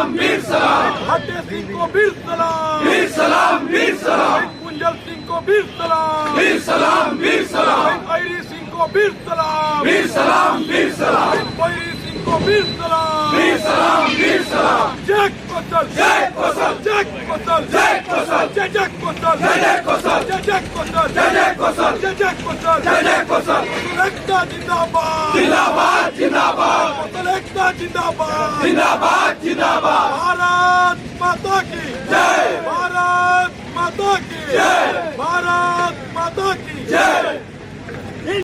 हटे सिंह को वीर सलाम, वीर सलाम, वीर सलाम। कुंजल सिंह को वीर सलाम, वीर सलाम, वीर सलाम। बैरी सिंह को वीर सलाम, वीर सलाम, वीर सलाम। बैरी सिंह को वीर सलाम, वीर सलाम, वीर सलाम। जय कोसल, जय कोसल, जय कोसल, जय कोसल, जय जय कोसल, जय जय कोसल, जय जय कोसल, जय जय कोसल, जय जय कोसल, जय जय कोसल। एकता जिंदाबाद, जिंदाबाद, जिंदाबाद। एकता जिंदाबाद, जिंदाबाद, जिंदाबाद। भारत माता की जय, भारत माता की जय, भारत माता की जय।